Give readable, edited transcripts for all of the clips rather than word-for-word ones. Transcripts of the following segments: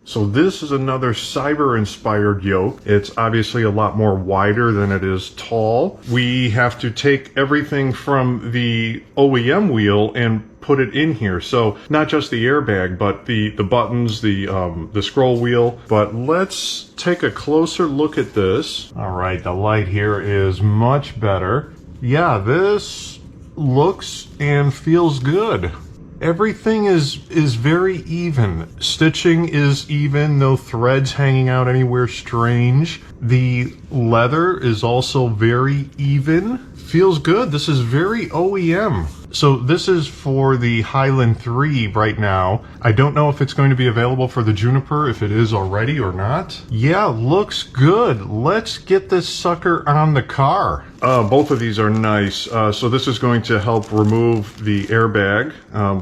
So this is another cyber-inspired yoke. It's obviously a lot more wider than it is tall. We have to take everything from the OEM wheel and put it in here. So not just the airbag, but the buttons, the scroll wheel. But let's take a closer look at this. All right, the light here is much better. Yeah, this looks and feels good. Everything is very even. Stitching is even, no threads hanging out anywhere strange. The leather is also very even. Feels good. This is very OEM. So this is for the Highland 3 right now. I don't know if it's going to be available for the Juniper, if it is already or not. Yeah, looks good. Let's get this sucker on the car. Both of these are nice. So this is going to help remove the airbag.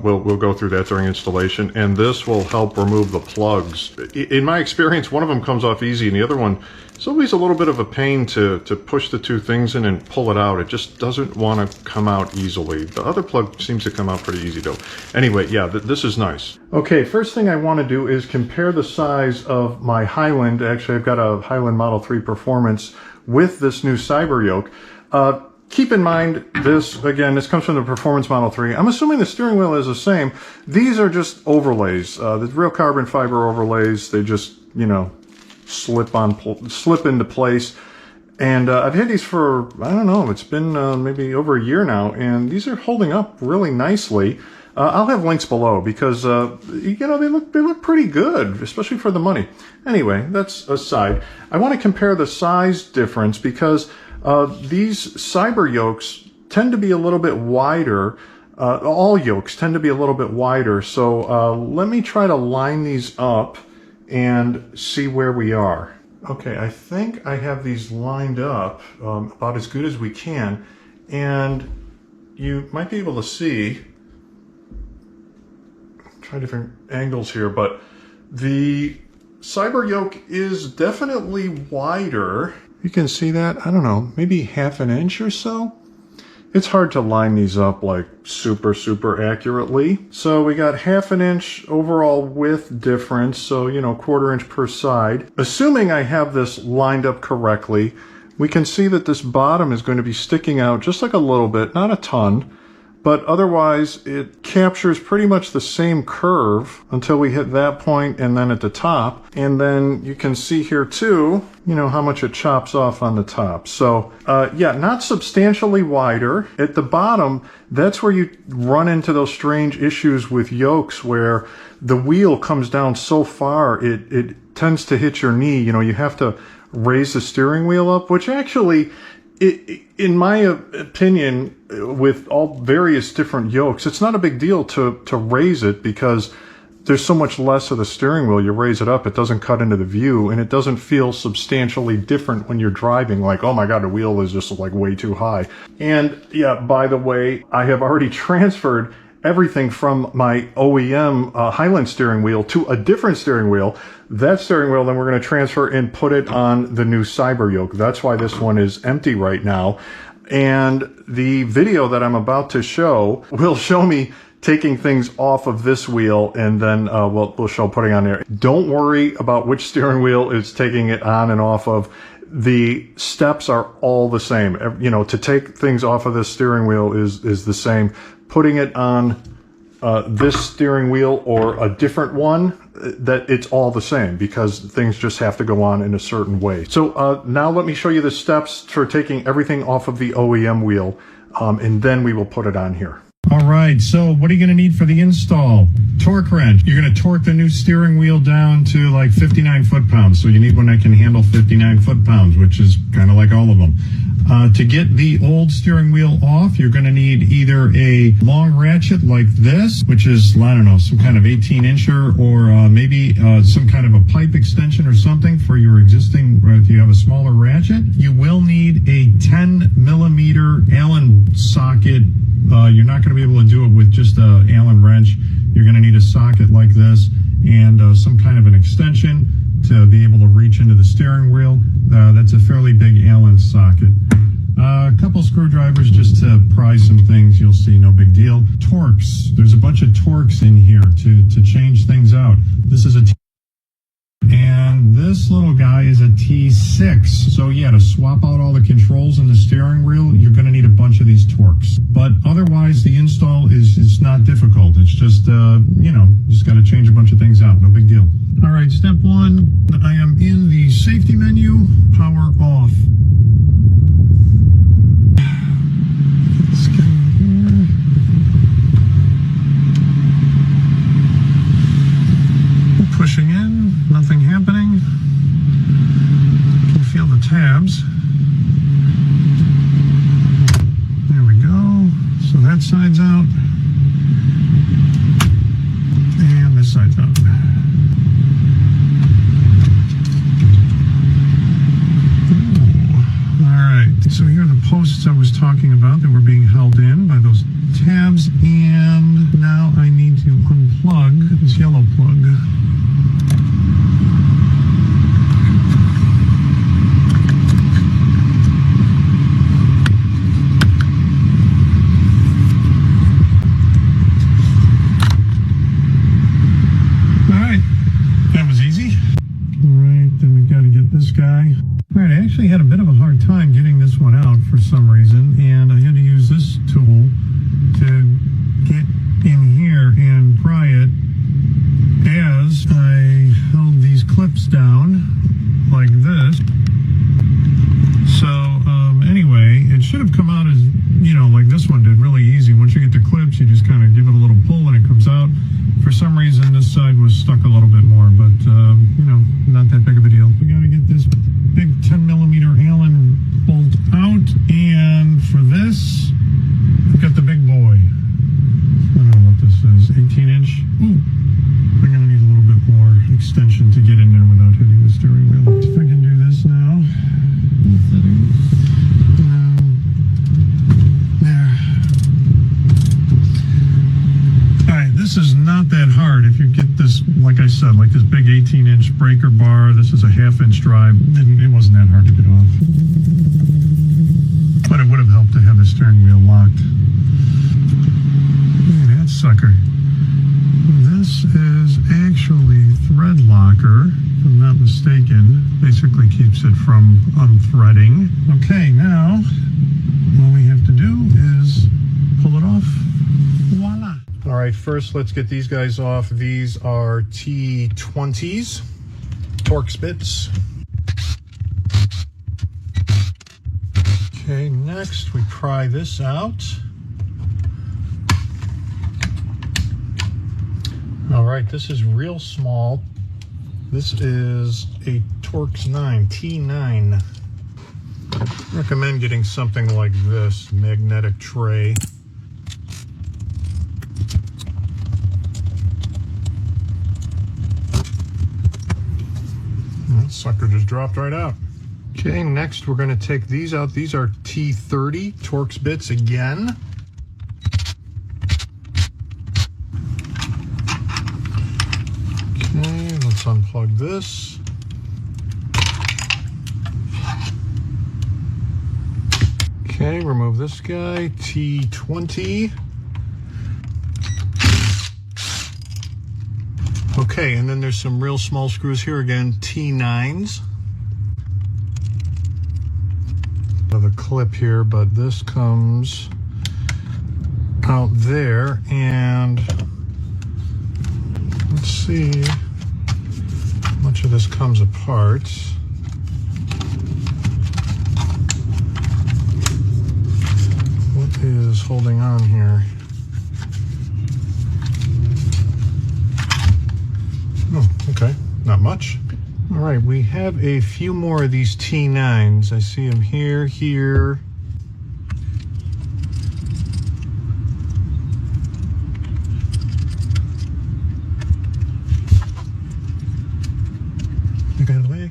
We'll go through that during installation. And this will help remove the plugs. In my experience, one of them comes off easy and the other one, it's always a little bit of a pain to push the two things in and pull it out. It just doesn't want to come out easily. The other plug seems to come out pretty easy though. Anyway, yeah, this is nice. Okay, first thing I want to do is compare the size of my Highland. Actually, I've got a Highland Model 3 Performance with this new Cyber yoke. Keep in mind this, again, this comes from the Performance Model 3. I'm assuming the steering wheel is the same. These are just overlays. The real carbon fiber overlays. They just, you know, slip into place. And I've had these for, I don't know, it's been maybe over a year now, and these are holding up really nicely. I'll have links below because, you know, they look pretty good, especially for the money. Anyway, that's aside. I want to compare the size difference because these Cyber yokes tend to be a little bit wider. All yokes tend to be a little bit wider. So let me try to line these up and see where we are. Okay, I think I have these lined up about as good as we can. And you might be able to see, try different angles here, but the Cyber yoke is definitely wider. You can see that, I don't know, maybe half an inch or so. It's hard to line these up like super accurately. So we got half an inch overall width difference, so you know, 1/4 inch per side. Assuming I have this lined up correctly, we can see that this bottom is going to be sticking out just like a little bit, not a ton, but otherwise it captures pretty much the same curve until we hit that point and then at the top. And then you can see here too, you know, how much it chops off on the top. So yeah, not substantially wider. At the bottom, that's where you run into those strange issues with yokes where the wheel comes down so far, it tends to hit your knee. You know, you have to raise the steering wheel up, which actually, in my opinion, with all various different yokes, it's not a big deal to raise it because there's so much less of the steering wheel. You raise it up, it doesn't cut into the view, and it doesn't feel substantially different when you're driving, like, oh my god, the wheel is just like way too high. And yeah, by the way, I have already transferred everything from my OEM Highland steering wheel to a different steering wheel. That steering wheel, then we're going to transfer and put it on the new Cyber yoke. That's why this one is empty right now. And the video that I'm about to show will show me taking things off of this wheel, and then we'll show putting on there. Don't worry about which steering wheel is taking it on and off of. The steps are all the same. You know, to take things off of this steering wheel is the same. Putting it on this steering wheel or a different one, that it's all the same because things just have to go on in a certain way. So now let me show you the steps for taking everything off of the OEM wheel, and then we will put it on here. All right, so what are you going to need for the install? Torque wrench. You're going to torque the new steering wheel down to like 59 foot-pounds. So you need one that can handle 59 foot-pounds, which is kind of like all of them. To get the old steering wheel off, you're going to need either a long ratchet like this, which is, I don't know, some kind of 18-incher, or maybe some kind of a pipe extension or something for your existing, if you have a smaller ratchet. You will need a 10-millimeter Allen socket. You're not going to be able to do it with just an Allen wrench. You're going to need a socket like this and some kind of an extension to be able to reach into the steering wheel. That's a fairly big Allen socket. A couple screwdrivers just to pry some things. You'll see, no big deal. Torques. There's a bunch of torques in here to change things out. This is a this little guy is a T6. So yeah, to swap out all the controls in the steering wheel, you're going to need a bunch of these Torx. But otherwise, the install is not difficult. It's just, you know, just got to change a bunch of things out. No big deal. All right, step one, I am in the safety menu, power off. Let's get in here. Pushing in, nothing happening. You can feel the tabs. There we go. So that side's out. And this side's out. Ooh. All right. So here are the posts I was talking about that were being held in by those tabs. And now I need to unplug this yellow plug. Alright, I actually had a bit of a hard time getting this one out for some reason, and I had to use this tool to get in here and pry it as I held these clips down like this. So anyway, it should have come out as, you know, like this one did, really easy. Once you get the clips, you just kind of give it a little pull and it comes out. For some reason, this side was stuck a little bit more, but, you know, not that big of a deal. We got to get this big 10mm Allen bolt out, and for this, we've got the big boy. I don't know what this is, 18-inch. Ooh, we're going to need a little bit more extension to get in there without hitting the steering wheel. If I can do this now. There. Alright, this is not that hard. If you get this, like I said, like this big 18-inch breaker bar, this is a 1/2-inch drive, and it wasn't that hard to get off. But it would have helped to have the steering wheel locked. Look at that sucker. This is actually thread locker, if I'm not mistaken. Basically keeps it from unthreading. Okay, now all we have to do is pull it off. Voila. All right, first let's get these guys off. These are T20s, Torx bits. Okay, next we pry this out. All right, this is real small. This is a Torx 9, T9. I recommend getting something like this, magnetic tray. That sucker just dropped right out. Okay, next we're going to take these out. These are T30 Torx bits again. Okay, let's unplug this. Okay, remove this guy, T20. Okay, and then there's some real small screws here again, T9s. Another clip here, but this comes out there, and let's see how much of this comes apart. What is holding on here? Oh, okay, not much. All right, we have a few more of these T9s. I see them here, here. Look out of the way.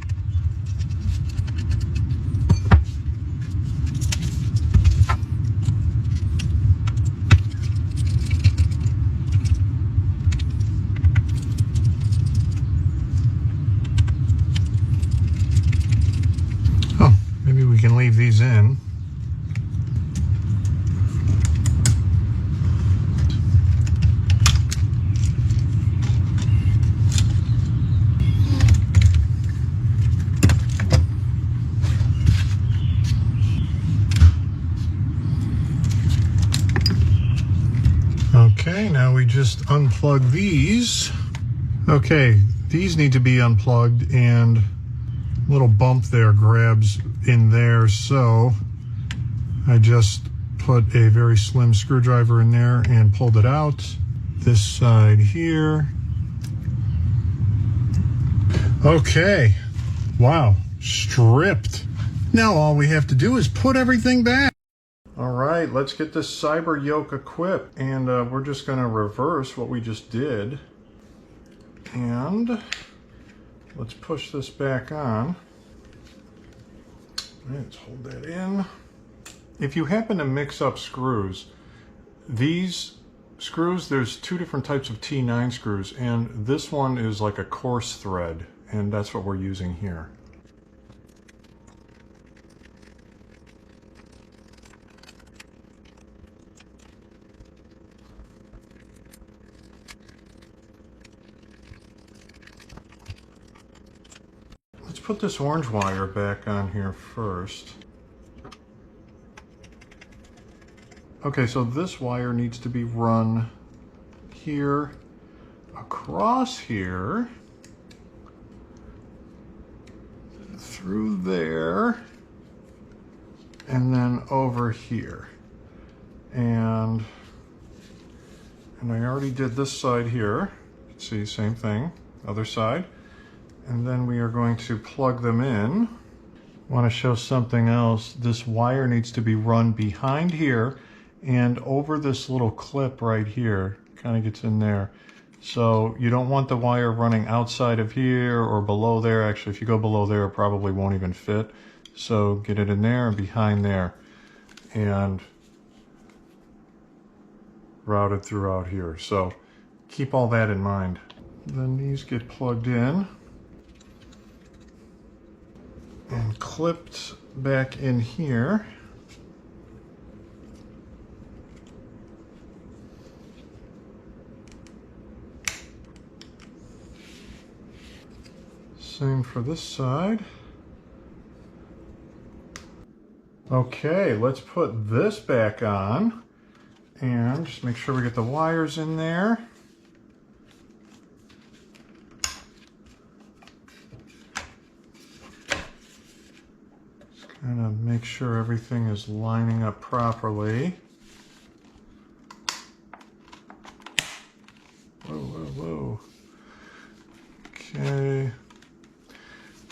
Leave these in. we just unplug these. Okay, these need to be unplugged, and a little bump there grabs in there, so I just put a very slim screwdriver in there and pulled it out. This side here. Okay, wow, stripped. Now all we have to do is put everything back. All right, let's get this cyber yoke equipped, and we're just going to reverse what we just did. And let's push this back on. Let's hold that in. If you happen to mix up screws, these screws, there's two different types of T9 screws, and this one is like a coarse thread, and that's what we're using here. Let's put this orange wire back on here first. Okay, so this wire needs to be run here, across here, through there, and then over here. And I already did this side here. See, same thing, other side. And then we are going to plug them in. I want to show something else. This wire needs to be run behind here and over this little clip right here. Kind of gets in there. So you don't want the wire running outside of here or below there. Actually, if you go below there, it probably won't even fit. So get it in there and behind there. And routed throughout here. So keep all that in mind. Then these get plugged in and clipped back in here. Same for this side. Okay, let's put this back on and just make sure we get the wires in there. Kind of make sure everything is lining up properly. Whoa, whoa, whoa. Okay.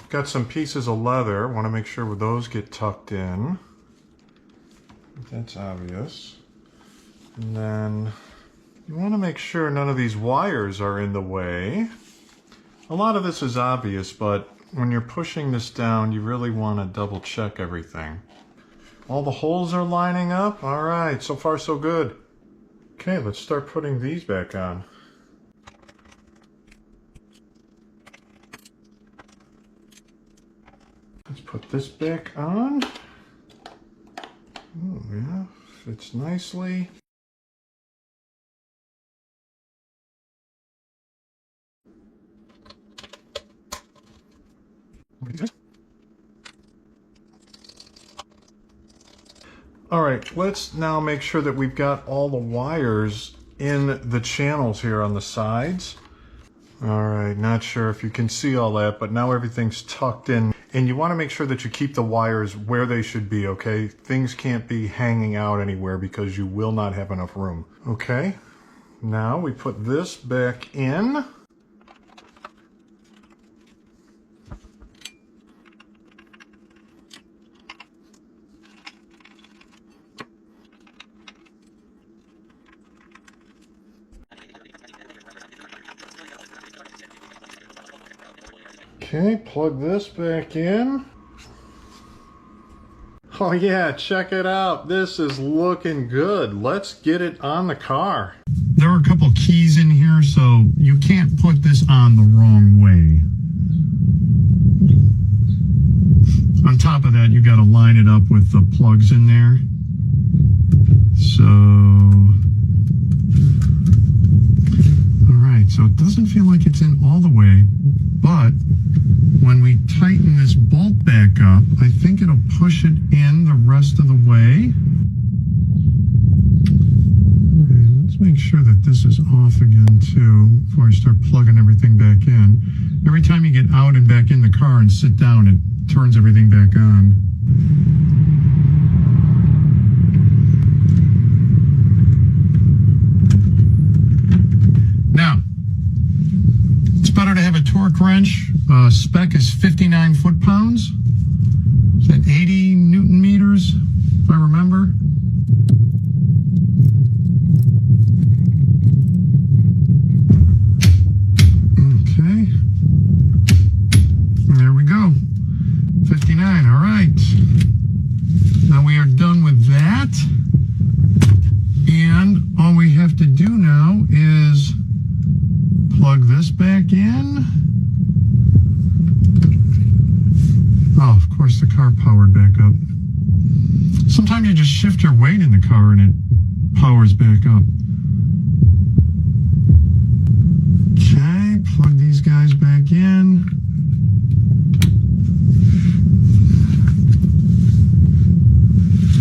Got some pieces of leather. Want to make sure those get tucked in. That's obvious. And then you want to make sure none of these wires are in the way. A lot of this is obvious, but when you're pushing this down, you really want to double check everything. All the holes are lining up. All right, so far so good. Okay, let's start putting these back on. Let's put this back on. Oh yeah, fits nicely. All right, let's now make sure that we've got all the wires in the channels here on the sides. All right, not sure if you can see all that, but now everything's tucked in. And you want to make sure that you keep the wires where they should be, okay? Things can't be hanging out anywhere because you will not have enough room. Okay, now we put this back in. Okay, plug this back in. Oh yeah, check it out. This is looking good. Let's get it on the car. There are a couple keys in here, so you can't put this on the wrong way. On top of that, you got to line it up with the plugs in there. So, all right, so it doesn't feel like it's in all the way, but when we tighten this bolt back up, I think it'll push it in the rest of the way. Okay, Let's make sure that this is off again too before I start plugging everything back in. Every time you get out and back in the car and sit down, it turns everything back on. Now, it's better to have a torque wrench. Spec is 59 foot-pounds. Is that 80 Newton meters, if I remember? Okay. There we go. 59, all right. Now we are done with that. And all we have to do now is plug this back in. Oh, of course the car powered back up. Sometimes you just shift your weight in the car and it powers back up. Okay, plug these guys back in.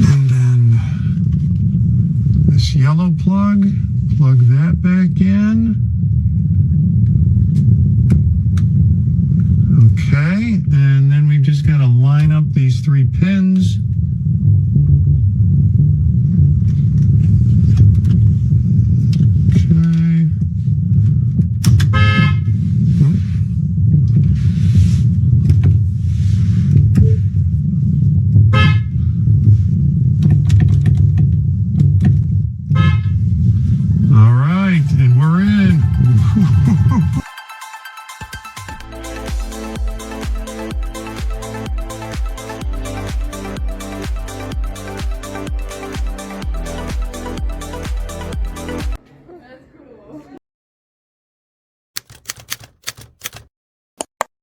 And then this yellow plug that back in. Okay, and then we've just got to line up these 3 pins.